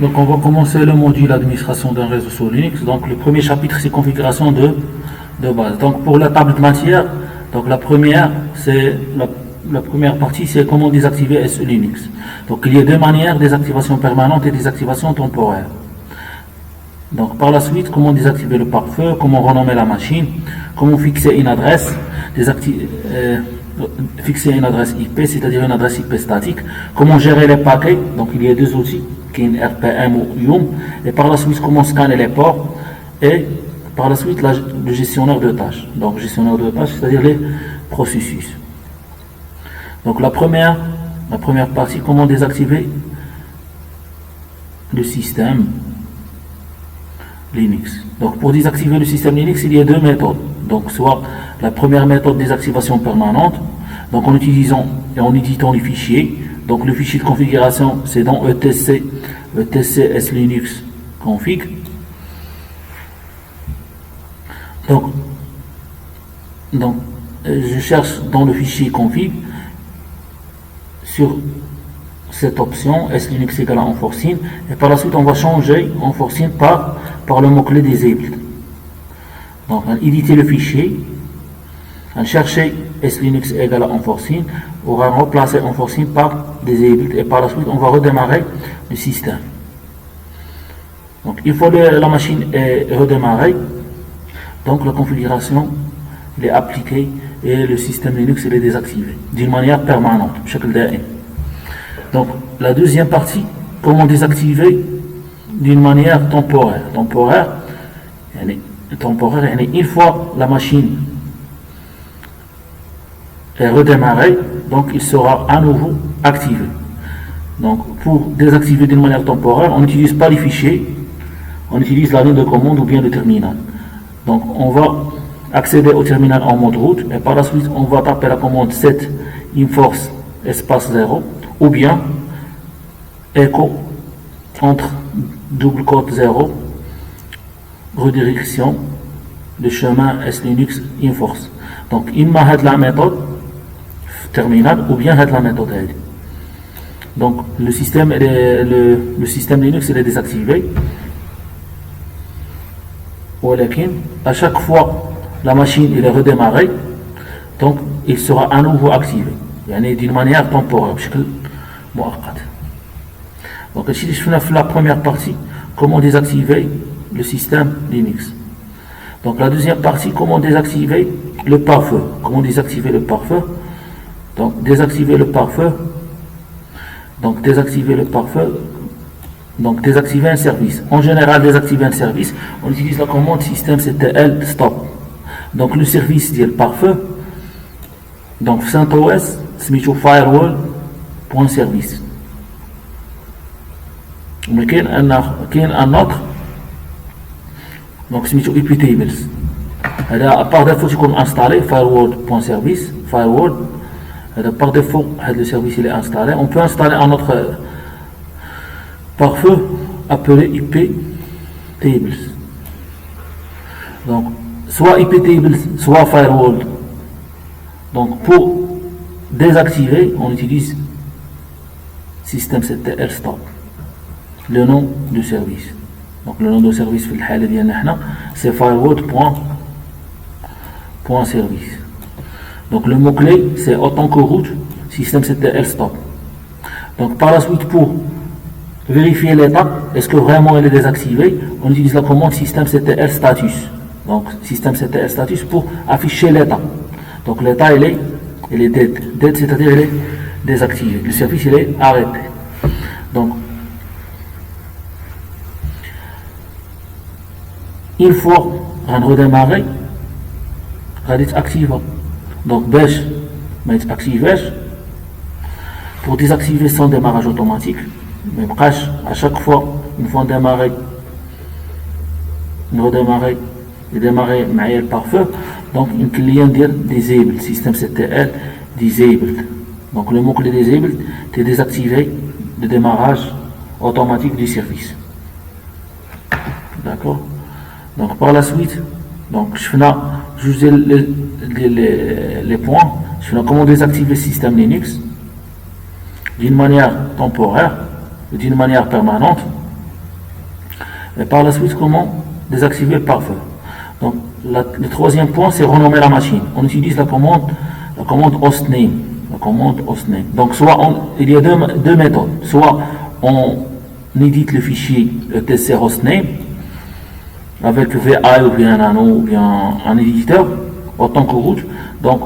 Donc on va commencer le module administration d'un réseau sous Linux. Donc le premier chapitre c'est configuration de base. Donc pour la table de matière, donc la première partie c'est comment désactiver SE Linux. Donc il y a deux manières, désactivation permanente et désactivation temporaire. Donc par la suite, comment désactiver le pare-feu, comment renommer la machine, comment fixer une adresse, fixer une adresse IP, c'est-à-dire une adresse IP statique, comment gérer les paquets, donc il y a deux outils, qui est RPM ou YUM, et par la suite comment scanner les ports, et par la suite le gestionnaire de tâches, donc gestionnaire de tâches, c'est-à-dire les processus. Donc la première partie, comment désactiver le système Linux. Donc pour désactiver le système Linux, il y a deux méthodes. Donc soit la première méthode désactivation permanente, donc en utilisant et en éditant les fichiers. Donc le fichier de configuration c'est dans etc slinux config. Donc je cherche dans le fichier config sur cette option slinux égale à enforcing, et par la suite on va changer enforcing par le mot-clé disabled. Donc on éditer le fichier, on chercher slinux égale à enforcing, on va remplacer enforcing par disabled, et par la suite on va redémarrer le système. Donc une fois la machine est redémarrée, donc la configuration est appliquée et le système Linux est désactivé d'une manière permanente. Donc la deuxième partie, comment désactiver d'une manière temporaire. Une fois la machine est redémarrée, donc il sera à nouveau activé. Donc pour désactiver d'une manière temporaire, on n'utilise pas les fichiers, on utilise la ligne de commande ou bien le terminal. Donc on va accéder au terminal en mode route, et par la suite on va taper la commande set enforce espace 0 ou bien echo entre double quote 0 redirection le chemin slinux enforce. Donc il m'a la méthode terminal ou bien la méthode aide. Donc le système Linux il est désactivé, à chaque fois la machine est redémarrée, donc il sera à nouveau activé d'une manière temporaire. Donc ici je fais la première partie, comment désactiver le système Linux. Donc la deuxième partie, comment désactiver le pare-feu. Donc désactiver le pare-feu, donc désactiver un service. En général, désactiver un service, on utilise la commande systemctl stop. Donc le service dit le pare-feu, donc CentOS سميتو firewall.service. Mais كاين un autre donc سميتو iptables. هذا par défaut يكون installé firewall.service firewall. Par défaut le service il est installé. On peut installer un autre pare-feu appelé iptables. Donc soit iptables soit firewall. Donc pour désactiver, on utilise systemctl stop, le nom du service. Donc le nom du service c'est firewall.service. Donc le mot-clé c'est autant que route systemctl stop. Donc par la suite, pour vérifier l'état, est-ce que vraiment elle est désactivée, on utilise la commande systemctl status. Donc systemctl status pour afficher l'état. Donc l'état il est dead, c'est-à-dire il est désactivé, le service il est arrêté. Donc une fois on redémarre, on est activé. Donc باش ما يتاكتيفاش, pour désactiver son démarrage automatique, mais à chaque fois une fois démarrer démarrer معايا le pare-feu, donc une client dire disable systemctl disabled. Donc le mot-clé disabled c'est désactiver le démarrage automatique du service. D'accord. Donc par la suite, donc je fais les points. Je fais comment désactiver le système Linux d'une manière temporaire, d'une manière permanente. Et par la suite, comment désactiver le pare-feu. Donc, le troisième point, c'est renommer la machine. On utilise la commande hostname. La commande hostname. Donc, il y a deux méthodes. Soit on édite le fichier etc hostname avec VI ou bien un nano ou bien un éditeur autant que root. Donc,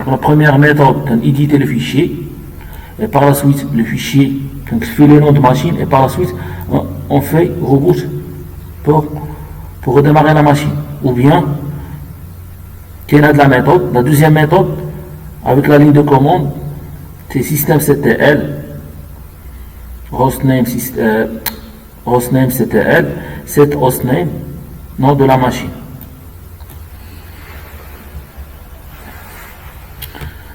la première méthode, on édite le fichier et par la suite le fichier on fait le nom de machine et par la suite on fait reboot pour redémarrer la machine. Ou bien qu'il y a de la méthode, la deuxième méthode avec la ligne de commande, c'est systemctl hostname ctl set hostname nom de la machine.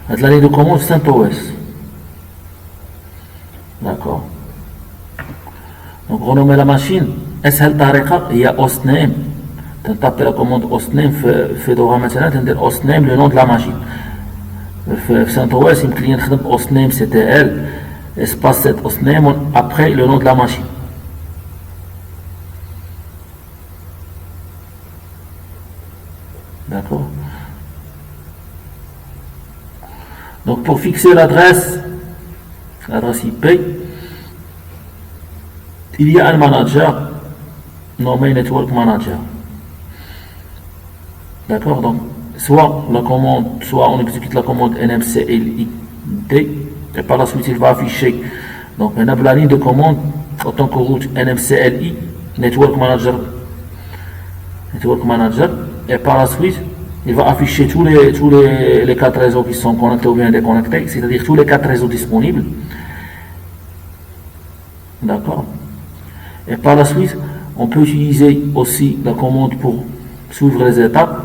La ligne de commande CentOS. D'accord. Donc renommer la machine. اسهل طريقه هي hostname. تنطبق la commande hostname في دورها مثلا تندير hostname le nom de la machine. في CentOS يمكن لي نخدم hostname ctl espace set hostname après le nom de la machine. D'accord. Donc pour fixer l'adresse IP, il y a un manager nommé Network Manager. D'accord. Donc soit on exécute la commande nmclid et par la suite il va afficher. Donc on a la ligne de commande en tant que route nmcli Network Manager et par la suite il va afficher tous les 4 réseaux qui sont connectés ou bien déconnectés, c'est-à-dire tous les 4 réseaux disponibles. D'accord. Et par la suite, on peut utiliser aussi la commande pour suivre les étapes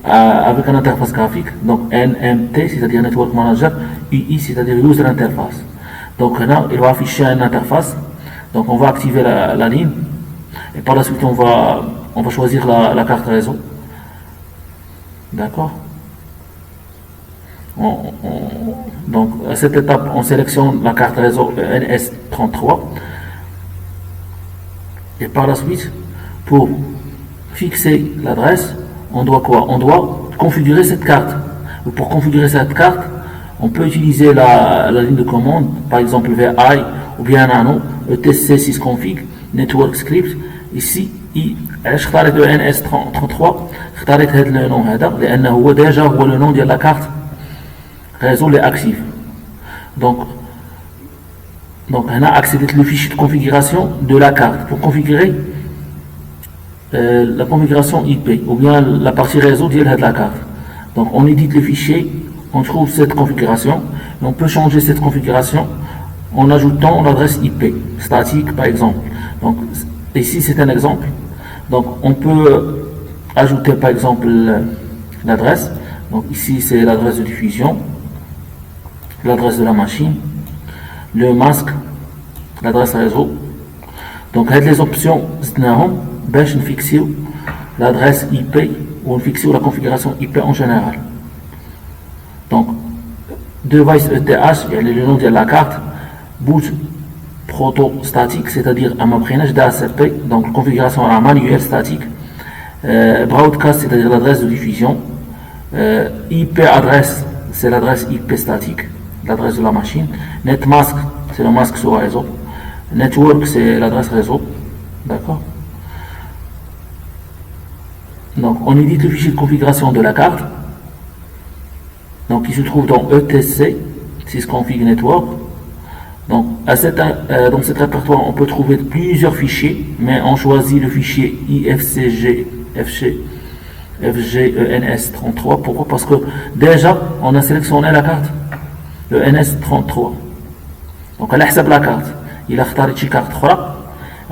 avec une interface graphique. Donc NMT, c'est-à-dire Network Manager, UI, c'est-à-dire User Interface. Donc là, il va afficher une interface. Donc on va activer la ligne. Et par la suite, on va choisir la carte réseau. D'accord. Donc à cette étape, on sélectionne la carte réseau NS33 et par la suite, pour fixer l'adresse, on doit quoi? On doit configurer cette carte. Et pour configurer cette carte, on peut utiliser la ligne de commande, par exemple VI ou bien nano, etc sysconfig, network script. Ici, علاش اختاريت le NS33 اختاريت هذا لو نون هذا لانه هو ديجا هو لو نون ديال لا كارت réseau les actifs. Donc on a accédé le fichier de configuration de la carte pour configurer la configuration IP ou bien la partie réseau de la carte. Donc on édite le fichier, on trouve cette configuration et on peut changer cette configuration en ajoutant l'adresse IP statique par exemple. Donc ici c'est un exemple. Donc on peut ajouter par exemple l'adresse. Donc ici c'est l'adresse de diffusion, l'adresse de la machine, le masque, l'adresse réseau. Donc les options باش نفيكسيو l'adresse IP ou نفيكسيو la configuration IP en général. Donc device ETH le nom de la carte, boot proto statique, c'est-à-dire à ma prénage d'ACP, donc configuration à manuelle statique, broadcast, c'est-à-dire l'adresse de diffusion, IP adresse, c'est l'adresse IP statique, l'adresse de la machine, netmask, c'est le masque sur réseau, network, c'est l'adresse réseau, d'accord. Donc on édite le fichier de configuration de la carte, donc il se trouve dans etc sysconfig network. Donc dans cet répertoire on peut trouver plusieurs fichiers, mais on choisit le fichier FGENS33. Pourquoi? Parce que déjà on a sélectionné la carte, le NS33. Donc à حسب la carte il a اختارت شي carte اخرى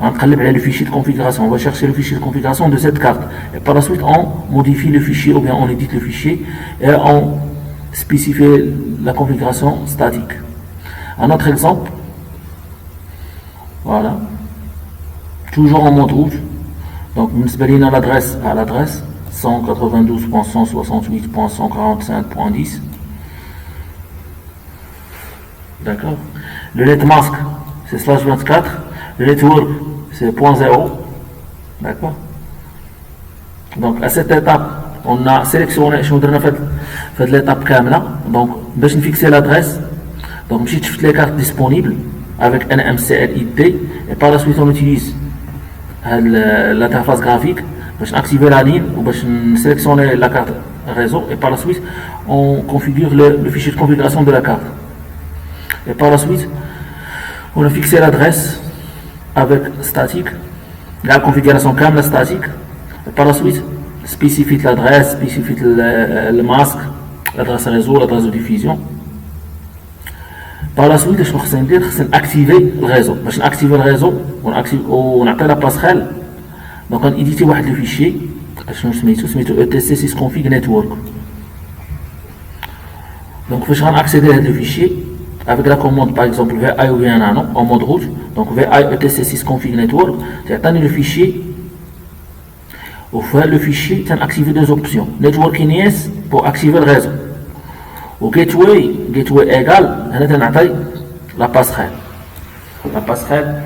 غنقلب على le fichier de configuration, on va chercher le fichier de configuration de cette carte et par la suite on modifie le fichier ou bien on édite le fichier et on spécifie la configuration statique. Un autre exemple, voilà, toujours en mode route. Donc nous spécifions l'adresse à l'adresse 192.168.145.10. D'accord. Le netmask c'est /24. Le network, c'est 0.0. D'accord. Donc, à cette étape, on a sélectionné, je voudrais faire l'étape Kamla. Donc, je vais fixer l'adresse. Donc, je vais les cartes disponibles avec NMCLID. Et par la suite, on utilise l'interface graphique. Je vais activer la ligne ou je vais sélectionner la carte réseau. Et par la suite, on configure le fichier de configuration de la carte. Et par la suite, on a fixé l'adresse avec statique. La configuration Kamla statique. Et par la suite, spécifie l'adresse, spécifie le masque, l'adresse réseau, l'adresse de diffusion. Par la suite, je vais activer le réseau. Pour activer le réseau, on appelle la passerelle. Donc, on édite le fichier. Je vais etc sysconfig network. Donc, je vais accéder à ce fichier avec la commande, par exemple, VI ou VNano en mode route. Donc, VI etc sysconfig network. C'est atteindre le fichier. Au fait, le fichier, tu as activé deux options. Networking yes pour activer le réseau. Au gateway égal, on a la passerelle. La passerelle,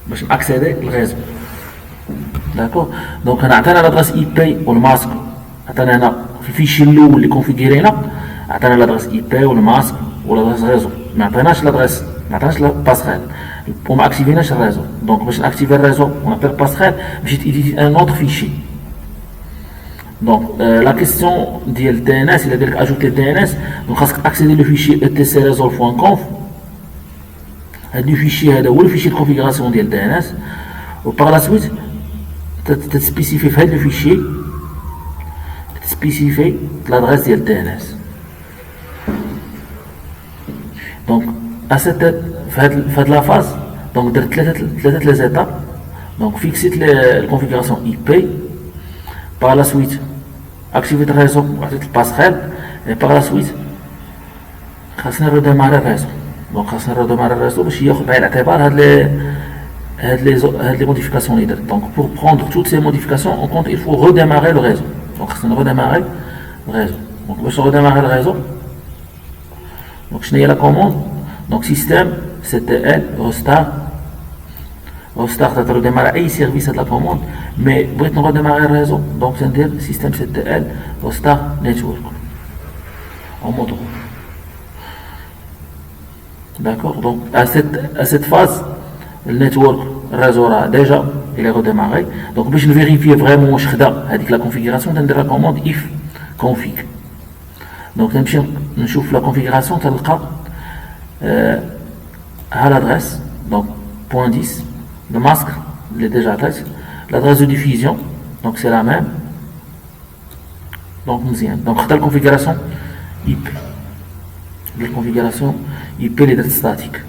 pour accéder au réseau. D'accord. Donc, on a l'adresse IP ou le masque. On a le fichier lourd qui est configuré. On a l'adresse IP ou le masque ou l'adresse réseau. Mais on a l'adresse, on a la passerelle. Pour activer le réseau. Donc, pour activer le réseau, on appelle passerelle, je vais éditer un autre fichier. Donc, la question du DNS, c'est-à-dire ajouter le DNS, donc, on va accéder au fichier etcresol.conf. Le fichier, le fichier de configuration du DNS. Et par la suite, tu spécifies le fichier, tu spécifies l'adresse du DNS. Donc, à cette faites la phase, donc les étapes, donc fixez la configuration IP, par la suite, activez le réseau, le passerelle, et par la suite, on va redémarrer le réseau. Donc, on va redémarrer le réseau, les modifications. Donc, pour prendre toutes ces modifications en compte, il faut redémarrer le réseau. Donc, on va redémarrer le réseau. Donc, on va redémarrer le réseau. Donc, je n'ai la commande. Donc, système, CTL, restart. Restart, tu redémarrer un service à la commande, mais pour redémarrer le réseau, donc c'est-à-dire système CTL, restart network. En mode rouge. D'accord. Donc, à cette phase, le network réseau déjà, il est redémarré. Donc, je vais vérifier vraiment avec la configuration, tu la commande if config. Donc, je chauffe la configuration, tu à l'adresse, donc .10, le masque, il est déjà adresse, l'adresse de diffusion, donc c'est la même. Donc, la configuration IP. La configuration IP, les dates statiques.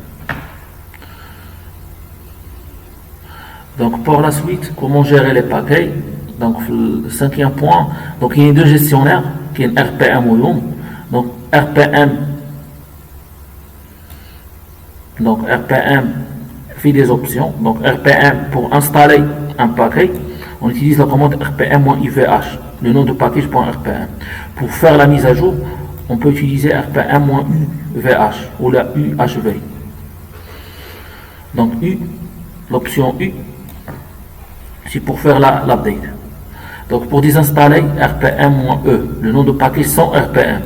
Donc, pour la suite, comment gérer les paquets? Donc, le cinquième point, donc il y a deux gestionnaires, qui est RPM ou YOM. Donc, RPM fait des options. Donc, RPM, pour installer un paquet, on utilise la commande RPM-IVH, le nom de package.rpm. Pour faire la mise à jour, on peut utiliser RPM-UVH ou la UHV. Donc, l'option U, c'est pour faire l'update. Donc, pour désinstaller RPM-E, le nom de package sans RPM.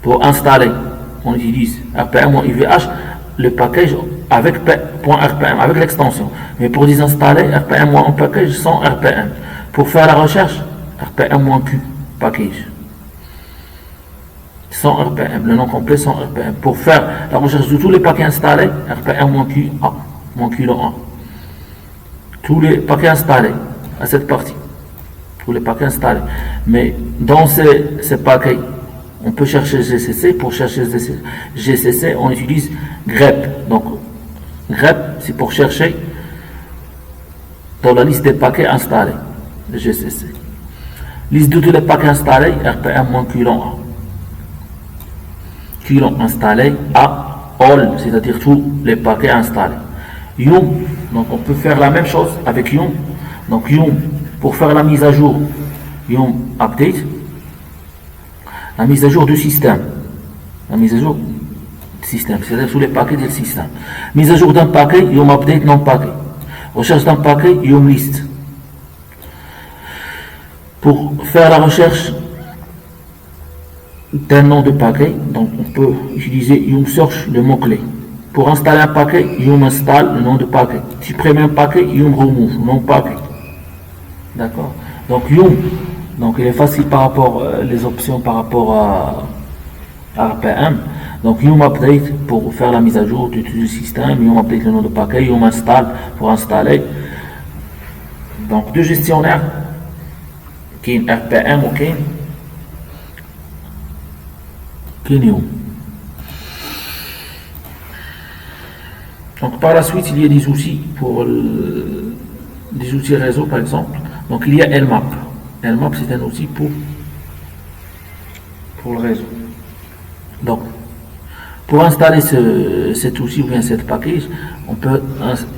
Pour installer, on utilise RPM-IVH, le package avec .rpm, avec l'extension. Mais pour désinstaller RPM-package sans RPM. Pour faire la recherche, RPM-Q, package. Sans RPM, le nom complet sans RPM. Pour faire la recherche de tous les paquets installés, RPM-QA, -Q le 1. Tous les paquets installés à cette partie. Tous les paquets installés. Mais dans ces paquets, on peut chercher GCC. Pour chercher GCC, on utilise grep. Donc, grep, c'est pour chercher dans la liste des paquets installés de GCC. Liste de tous les paquets installés, RPM-Qlon A. Qlon installé à all, c'est-à-dire tous les paquets installés. Yum, donc on peut faire la même chose avec Yum. Donc Yum, pour faire la mise à jour, Yum update. La mise à jour du système. La mise à jour système, c'est-à-dire sous les paquets du système. Mise à jour d'un paquet, il y a update non paquet. Recherche d'un paquet, il y a une liste. Pour faire la recherche d'un nom de paquet, donc on peut utiliser Yum Search, le mot-clé. Pour installer un paquet, Yum installe le nom de paquet. Supprimer un paquet, Yum remove, nom paquet. D'accord. Donc Yum, donc il est facile par rapport les options par rapport à RPM. Donc Yum update pour faire la mise à jour du système, Yum update le nom de paquet, Yum install pour installer. Donc deux gestionnaires qui est RPM ou qui est Yum. Donc par la suite il y a des outils pour des outils réseau par exemple. Donc il y a Nmap. Nmap c'est un outil pour le réseau. Donc pour installer cet outil ou bien cette package, on peut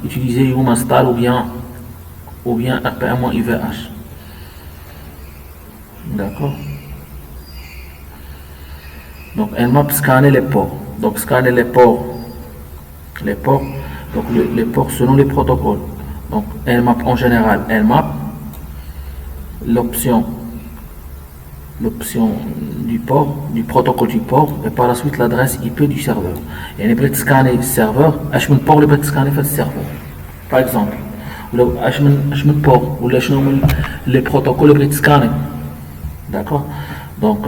utiliser Yum install ou bien RPM-IVH. D'accord. Donc Nmap scanner les ports. Donc scanner les ports. Donc les ports selon les protocoles. Donc Nmap en général, Nmap, l'option du port, du protocole du port, et par la suite l'adresse IP du serveur. Et on peut scanner le serveur, le port le peut scanner le serveur. Par exemple, le port ou les protocoles le peut scanner. D'accord. Donc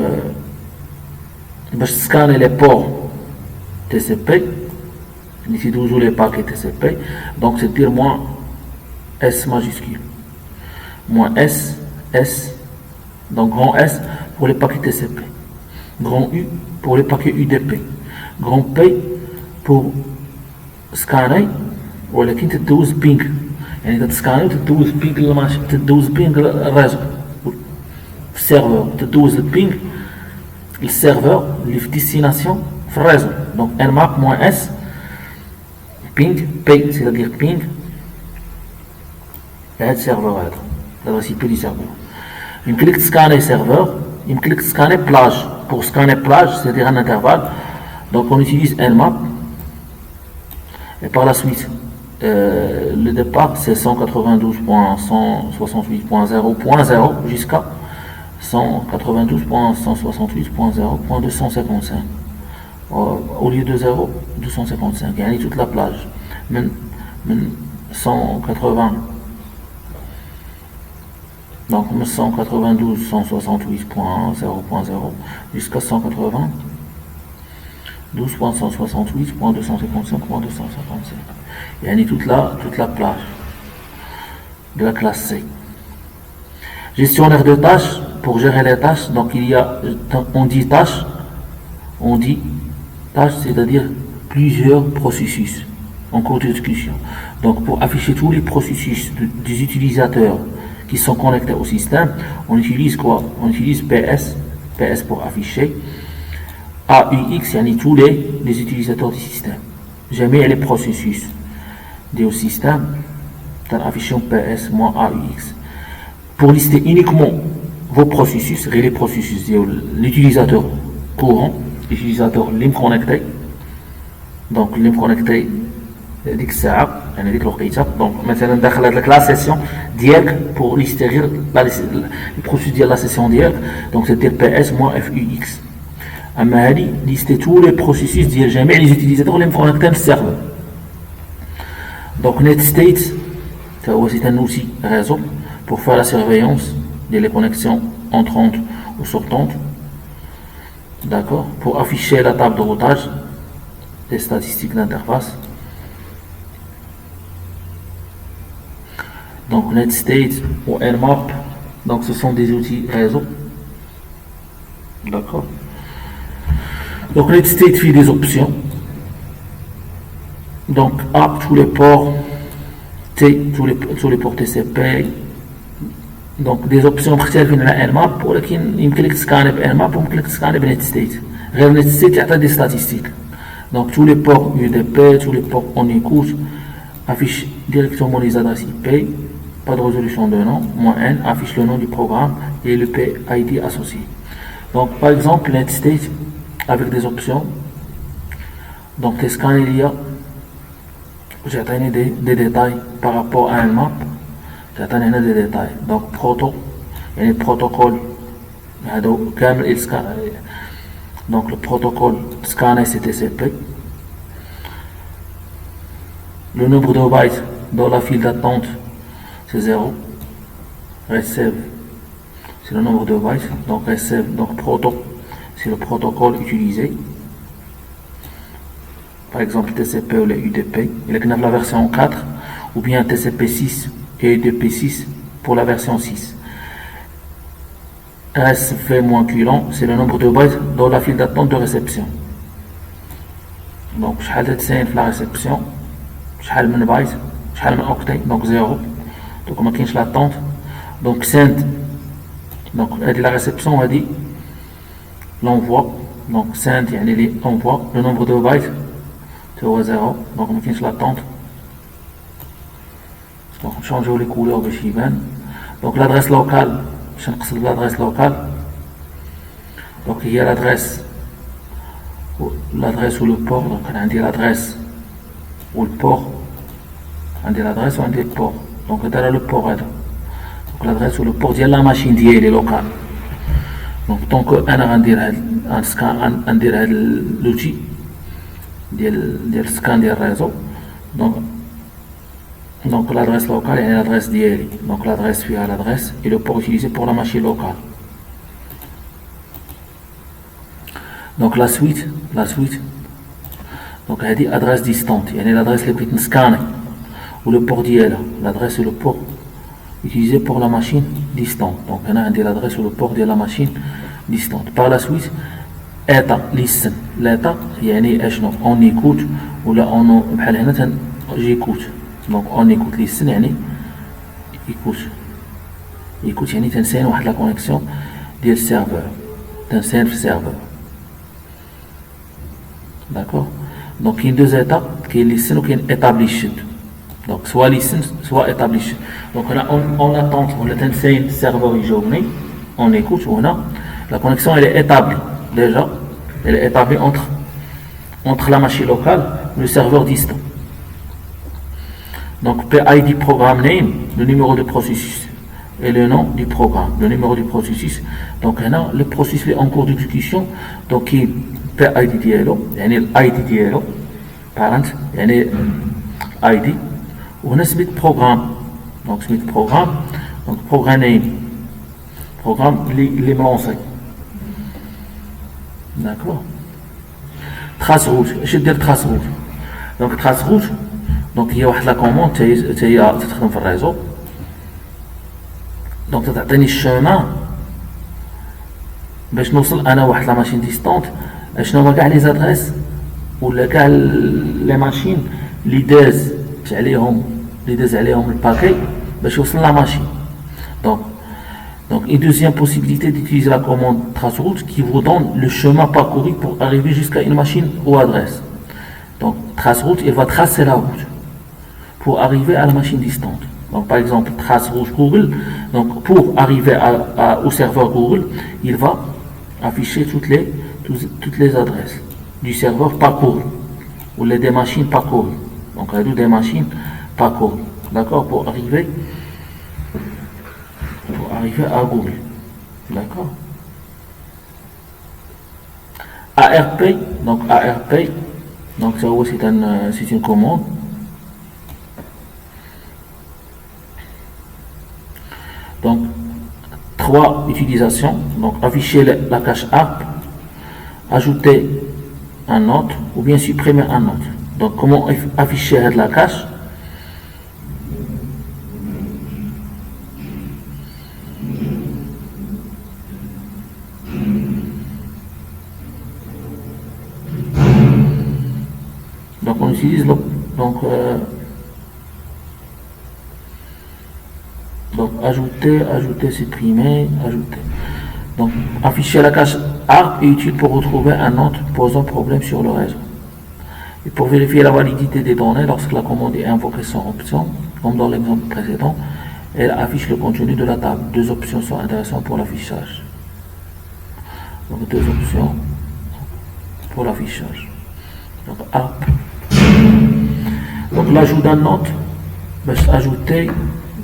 pour scanner les ports TCP, ici toujours les paquets TCP, donc c'est dire moins S majuscule, moins S, donc grand S pour les paquets TCP, grand U pour les paquets UDP, grand P pour scanner ولكن تدوز بينغ يعني تسكاني تدوز بينغ تدوز بينغ الريزو في السيرفر تدوز البينغ السيرفر اللي في ديستيناسيون في الريزو دونك nmap moins s ping p c'est-à-dire ping لهاد السيرفر هذا l'adresse IP du serveur. يمكن لك تسكاني سيرفر يمكن لك تسكاني plage. Pour scanner plage c'est-à-dire un intervalle, donc on utilise nmap et par la suite le départ c'est 192.168.0.0 jusqu'à 192.168.0.255 au lieu de 0 255 il y a toute la plage même 180 donc 192 168.0.0 jusqu'à 180 12.168.255.255 il y a toute la plage de la classe C. Gestionnaire de tâches, pour gérer les tâches, donc on dit tâches, c'est-à-dire plusieurs processus en cours de discussion. Donc pour afficher tous les processus des utilisateurs qui sont connectés au système, on utilise quoi? On utilise PS pour afficher, AUX, yani tous les utilisateurs du système. Jamais les processus du système, dans l'affichation PS moins AUX. Pour lister uniquement vos processus, les processus de l'utilisateur courant, l'utilisateur libre connecté, donc libre connecté ديك الساعة يعني ديك الوقيته دونك مثلا داخل هاد لا سيسيون ديالك pour lister les processus ديال لا سيسيون ديالك دونك تدير PS moins FUX. اما هادي lister tous les processus ديال جميع les utilisateurs اللي مكونيكتين في السيرفر. Donc NetState c'est un outil réseau pour faire la surveillance des connexions entrantes ou sortantes, d'accord, pour afficher la table de routage des statistiques d'interface. Donc NetState ou Nmap, donc ce sont des outils réseau, d'accord. Donc NetState fait des options, donc A tous les ports, T tous les ports TCP. Donc des options مختلفين على nmap ولكن يمكن لك تسكاني بnmap ويمكن لك تسكاني بنetState. غير NetState يعطي des statistiques. Donc tous les ports UDP, tous les ports on écoute affichent directement les adresses IP, pas de résolution de nom, -n affiche le nom du programme et le PID associé. Donc par exemple NetState avec des options Donc les scans, il y a, j'ai donné des détails par rapport à un map, j'ai donné des détails. Donc il y a le protocole, donc le protocole scanner c'est TCP. Le nombre de bytes dans la file d'attente c'est 0. Receive c'est le nombre de bytes. Donc receive, donc proto c'est le protocole utilisé. Par exemple TCP ou les UDP. Il y a la version 4 ou bien TCP 6 et UDP 6 pour la version 6. SV-QLON, c'est le nombre de bytes dans la file d'attente de réception. Donc, شحال تتساين في la réception, شحال من byte, شحال من octet, donc 0. Donc, ما كاينش l'attente. Donc, send, donc, هذه la réception, on dit l'envoi. Donc, send, يعني l'envoi, le nombre de bytes, c'est 0. Donc, ما كاينش l'attente. Donc, on change les couleurs de Shivan. Donc, l'adresse locale, je vais l'adresse locale. Donc il y a l'adresse ou le port. Donc on a dit l'adresse ou le port. On dit l'adresse ou on dit le port. Donc on a le port. Donc l'adresse ou le port de la machine est locale. Donc tant que on a un scan, on dirait l'outil de scan du réseau. Donc l'adresse locale est l'adresse d'IELI. Donc l'adresse via l'adresse et le port utilisé pour la machine locale. Donc la suite, donc elle dit adresse distante. Il y a l'adresse qui est scannée ou le port d'IELA. L'adresse et le port utilisé pour la machine distante. Donc on a l'adresse ou le port de la machine distante. Par la suite, état, listen. L'état, on écoute ou là on j'écoute. Donc on écoute listen يعني écoute يعني تنسين واحد la connexion ديال serveur تنسين في serveur. D'accord. Donc il y a deux étapes qui est listen ou qui est established. Donc soit listen soit established. Donc on attend on le serveur journée on écoute on a la connexion elle est établie déjà elle est établie entre la machine locale et le serveur distant. Donc PID programme name, le numéro de processus et le nom du programme, le numéro du processus. Donc là, le processus est en cours d'exécution. Donc il PID ديالو يعني l'ID ديالو parent يعني ID وهنا سميت programme. Donc سميت programme. Donc programme name programme اللي ملونسي. D'accord. Trace route. اش دير trace route. Donc trace route. Donc il y a la commande qui تخدم في الريزو. Donc تعطيني الشيما باش نوصل انا واحد لا ماشين ديستونت شنو هما كاع لي زادريس ولا كاع لي ماشين اللي داز عليهم الباكي باش يوصل لا ماشين. Donc une deuxième possibilité d'utiliser la commande traceroute qui vous donne le chemin parcouru pour arriver jusqu'à une machine ou adresse. Donc traceroute, il va tracer la route pour arriver à la machine distante. Donc par exemple traceroute Google, donc pour arriver au serveur Google, il va afficher toutes les adresses du serveur parcouru ou des machines parcourues. Donc il y a des machines parcourues, d'accord, pour arriver à Google, d'accord. ARP, donc ça aussi c'est une commande. Donc, 3 utilisations. Donc, afficher la cache ARP, ajouter un note ou bien supprimer un note. Donc, comment afficher la cache? Donc, on utilise donc ajouter, supprimer, ajouter. Donc, afficher la cache ARP est utile pour retrouver un note posant problème sur le réseau. Et pour vérifier la validité des données, lorsque la commande est invoquée sans option, comme dans l'exemple précédent, elle affiche le contenu de la table. 2 options sont intéressantes pour l'affichage. Donc, 2 options pour l'affichage. Donc app. Donc l'ajout d'un note, باش ajouter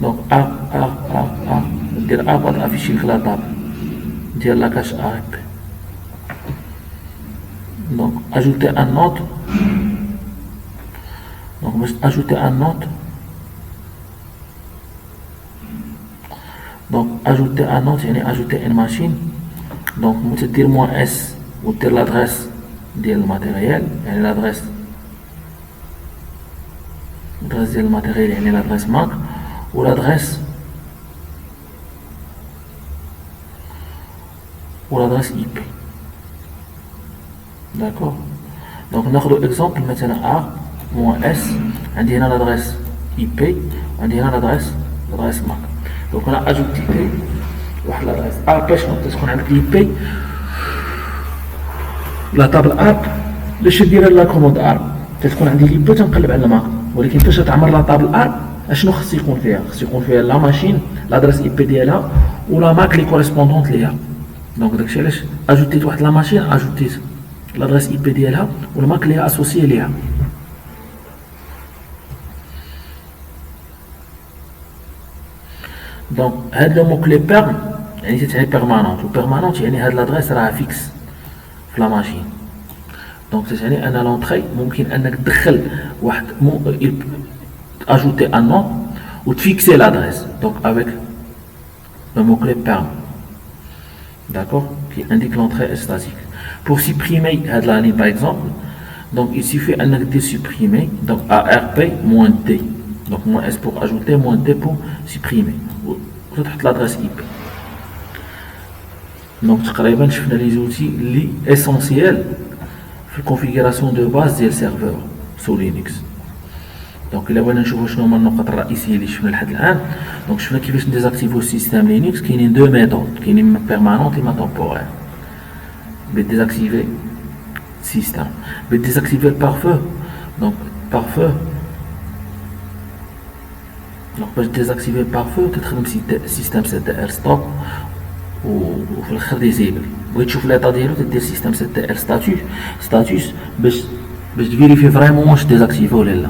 donc app ندير app غادي afficher لك لا table ديال la cache app. Donc ajouter un note. Donc باش ajouter un note. Donc ajouter un note يعني ajouter une machine. Donc vous dire -s ou dire l'adresse du matériel, et l'adresse du matériel, et l'adresse MAC ou l'adresse IP. D'accord. Donc on a l'exemple maintenant A-S, on dit l'adresse IP, on dit l'adresse MAC. Donc on a ajouté l'adresse A, parce qu'on a l'IP. La table app باش ندير لا كوموند ارب تكون عندي لي بو تنقلب على الماك ولكن فاش تعمر لا طابل ارب اشنو خص يكون فيها لا ماشين لادريس اي بي ديالها ولا ماك لي كوريسبوندونت ليها دونك داكشي علاش اجوتيت واحد لا ماشين اجوتيت لادريس اي بي ديالها ولا ماك ليها اسوسيي ليها دونك هاد لو مو كلي بيرم يعني تتعني بيرمانونت يعني هاد لادريس راها فيكس في لا ماشين دونك تعني ان لونطري ممكن انك تدخل واحد اجوتي ان نون وتفيكسي لادريس دونك افيك لو مو كلي بيرم d'accord qui indique l'entrée statique pour supprimer هاد لا لين par exemple donc il suffit انك دير supprimer donc ARP moins D donc moins S pour ajouter moins D pour supprimer وتحط l'adresse IP. Donc تقريبا شفنا لي زوتي اللي اسونسيال في الكونفيغوراسيون دو باز ديال سيرفور سو لينكس. دونك الا بغينا نشوفو شنو هما النقط الرئيسيه اللي شفنا لحد الان دونك شفنا كيفاش نديزاكتيفو السيستم لينكس. كاينين دو ميثود كاينين ما بيرمانونت اما تومبورير. بديزاكتيفي السيستم بديزاكتيفي البارفو دونك بارفو دونك باش ديزاكتيفي البارفو تخدم سيستم CTR ستوب وفي الاخر ديزيبل. بغيت تشوف ليطا ديالو تدير سيستم CTR ستاتوس باش تفيريفي فريمون واش ديزاكتيفي ولا لا.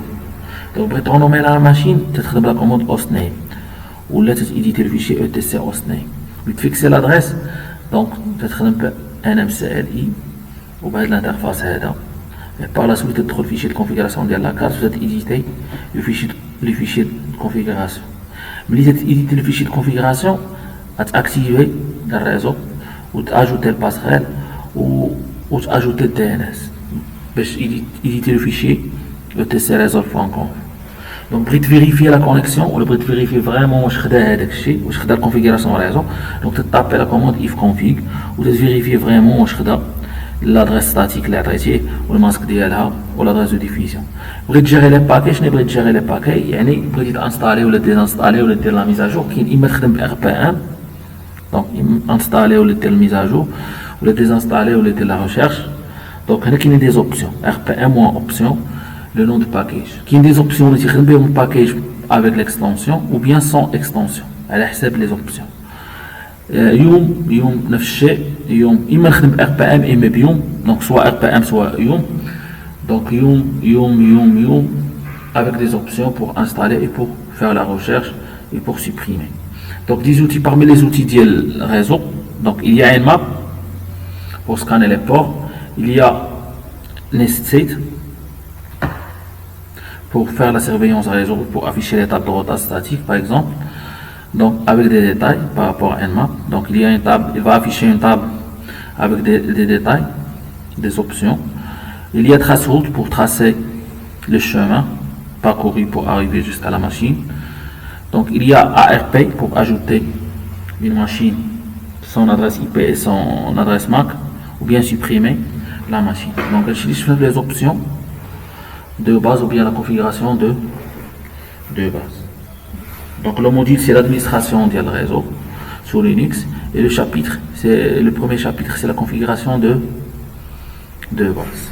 دونك بغيت ترونومي لا ماشين تخدم لا كوموند اوست نيم ولا تيديتي الفيشي ETC اوست نيم. بغيت تفيكسي لادريس دونك تخدم NMCLI وبهاد الانترفاس هذا. Par la suite تدخل فيشي الكونفيغوراسيون ديال لاكارت وتيديتي لي فيشي الكونفيغوراسيون. ملي تيديتي لي فيشي الكونفيغوراسيون غتاكتيفي الريزو وتاجوتي الباسريل وتاجوتي DNS باش يديتي لو فيشي ETC resolve.conf. دونك بغيت فيريفي لا كونيكسيون ولا بغيت فيريفي فريمون واش خدا هذاك الشيء واش خدا الكونفيغوراسيون ريزو دونك تطابي لا كوموند if config وتفيريفي فريمون واش خدا l'adresse statique اللي عطيتيه والماسك ديالها والادريس دو ديفيزيون. بغيت تجيري لي باكي شنو بغيت تجيري لي باكي يعني بغيتي تانستالي ولا ديزانستالي ولا دير لا ميزاجور. كاين اما تخدم ب RPM دونك انستالي ولا دير الميزاجور ولا ديزانستالي ولا دير لا ريشيرش. دونك هنا كاينين دي زوبسيون RPM و اوبسيون لو نون دو باكيج. كاين دي زوبسيون اللي تخدم بهم الباكيج افيك ليكستونسيون او بيان سون اكستونسيون على حساب لي زوبسيون. يوم نفس الشيء يوم اما نخدم RPM اما بيوم دونك سوا RPM سوا يوم. دونك يوم avec des options pour installer et pour faire la recherche et pour supprimer. Donc des outils parmi les outils du réseau. Donc il y a une map pour scanner les ports. Il y a Neststate pour faire la surveillance réseau pour afficher les tables de rota statique par exemple. Donc avec des détails par rapport à Nmap. Donc il y a une table, il va afficher une table avec des détails, des options. Il y a traceroute pour tracer le chemin parcouru pour arriver jusqu'à la machine. Donc il y a ARP pour ajouter une machine, son adresse IP et son adresse MAC ou bien supprimer la machine. Donc je utilise les options de base ou bien la configuration de base. Donc le module c'est l'administration du réseau sur Linux et le chapitre, c'est le premier chapitre, c'est la configuration de base.